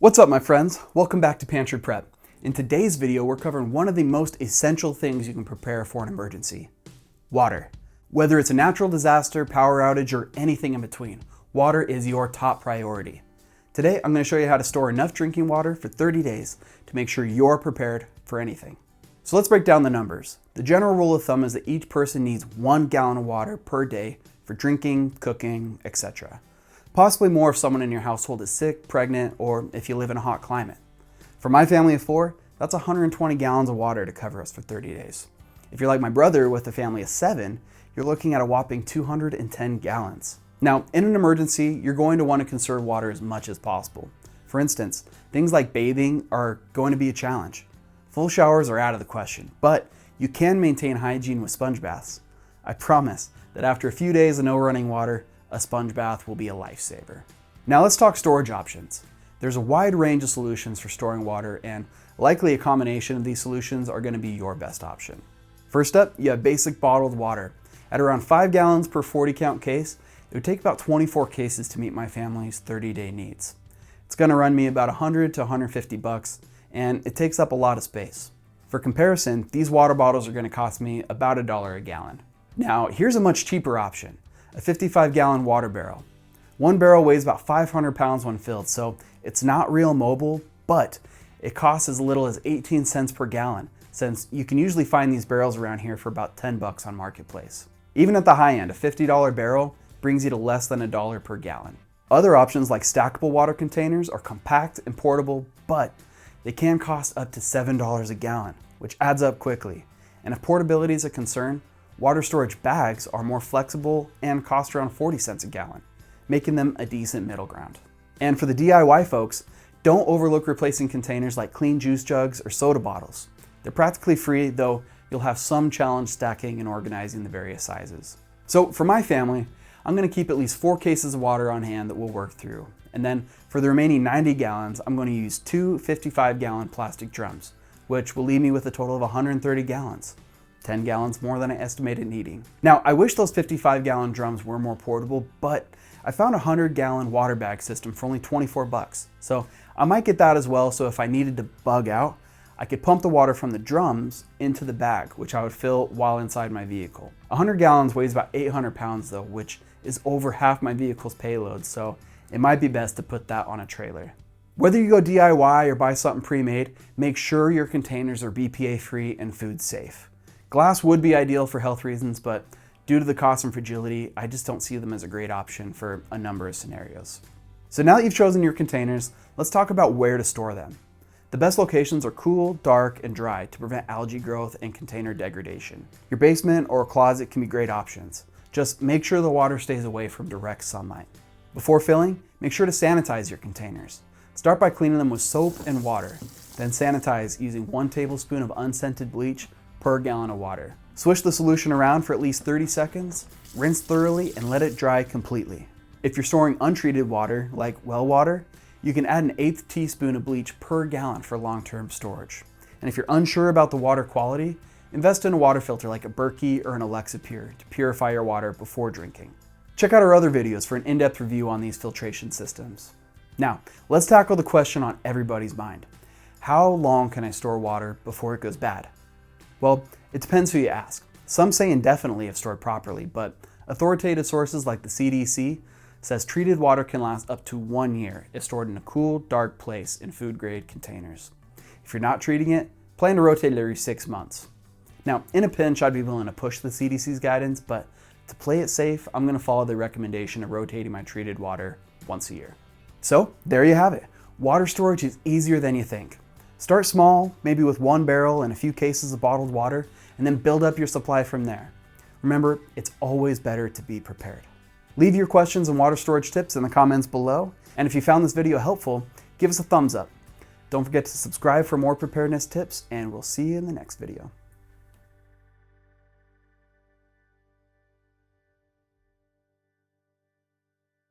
What's up, my friends? Welcome back to Pantry Prep. In today's video, we're covering one of the most essential things you can prepare for an emergency: water. Whether it's a natural disaster, power outage, or anything in between, water is your top priority. Today, I'm going to show you how to store enough drinking water for 30 days to make sure you're prepared for anything. So let's break down the numbers. The general rule of thumb is that each person needs 1 gallon of water per day for drinking, cooking, etc. Possibly more if someone in your household is sick, pregnant, or if you live in a hot climate. For my family of 4, that's 120 gallons of water to cover us for 30 days. If you're like my brother with a family of 7, you're looking at a whopping 210 gallons. Now, in an emergency, you're going to want to conserve water as much as possible. For instance, things like bathing are going to be a challenge. Full showers are out of the question, but you can maintain hygiene with sponge baths. I promise that after a few days of no running water, a sponge bath will be a lifesaver. Now let's talk storage options. There's a wide range of solutions for storing water, and likely a combination of these solutions are going to be your best option. First up, you have basic bottled water. At around 5 gallons per 40 count case, it would take about 24 cases to meet my family's 30-day needs. It's going to run me about $100 to $150, and it takes up a lot of space. For comparison, these water bottles are going to cost me about $1 a gallon. Now, here's a much cheaper option: a 55-gallon water barrel. One barrel weighs about 500 pounds when filled, so it's not real mobile, but it costs as little as 18 cents per gallon, since you can usually find these barrels around here for about $10 on Marketplace. Even at the high end, a $50 barrel brings you to less than $1 per gallon. Other options like stackable water containers are compact and portable, but they can cost up to $7 a gallon, which adds up quickly. And if portability is a concern, water storage bags are more flexible and cost around 40 cents a gallon, making them a decent middle ground. And for the DIY folks, don't overlook replacing containers like clean juice jugs or soda bottles. They're practically free, though you'll have some challenge stacking and organizing the various sizes. So for my family, I'm going to keep at least 4 cases of water on hand that we'll work through. And then for the remaining 90 gallons, I'm going to use 2 55-gallon plastic drums, which will leave me with a total of 130 gallons. 10 gallons more than I estimated needing. Now, I wish those 55-gallon drums were more portable, but I found a 100-gallon water bag system for only 24 bucks. So I might get that as well, so if I needed to bug out, I could pump the water from the drums into the bag, which I would fill while inside my vehicle. 100 gallons weighs about 800 pounds though, which is over half my vehicle's payload, so it might be best to put that on a trailer. Whether you go DIY or buy something pre-made, make sure your containers are BPA-free and food safe. Glass would be ideal for health reasons, but due to the cost and fragility, I just don't see them as a great option for a number of scenarios. So now that you've chosen your containers, let's talk about where to store them. The best locations are cool, dark, and dry to prevent algae growth and container degradation. Your basement or a closet can be great options. Just make sure the water stays away from direct sunlight. Before filling, make sure to sanitize your containers. Start by cleaning them with soap and water, then sanitize using 1 tablespoon of unscented bleach per gallon of water. Swish the solution around for at least 30 seconds, rinse thoroughly, and let it dry completely. If you're storing untreated water, like well water, you can add an 1/8 teaspoon of bleach per gallon for long-term storage. And if you're unsure about the water quality, invest in a water filter like a Berkey or an Alexa Pure to purify your water before drinking. Check out our other videos for an in-depth review on these filtration systems. Now, let's tackle the question on everybody's mind. How long can I store water before it goes bad? Well, it depends who you ask. Some say indefinitely if stored properly, but authoritative sources like the CDC says treated water can last up to 1 year if stored in a cool, dark place in food-grade containers. If you're not treating it, plan to rotate it every 6 months. Now, in a pinch, I'd be willing to push the CDC's guidance, but to play it safe, I'm going to follow the recommendation of rotating my treated water once a year. So, there you have it. Water storage is easier than you think. Start small, maybe with 1 barrel and a few cases of bottled water, and then build up your supply from there. Remember, it's always better to be prepared. Leave your questions and water storage tips in the comments below, and if you found this video helpful, give us a thumbs up. Don't forget to subscribe for more preparedness tips, and we'll see you in the next video.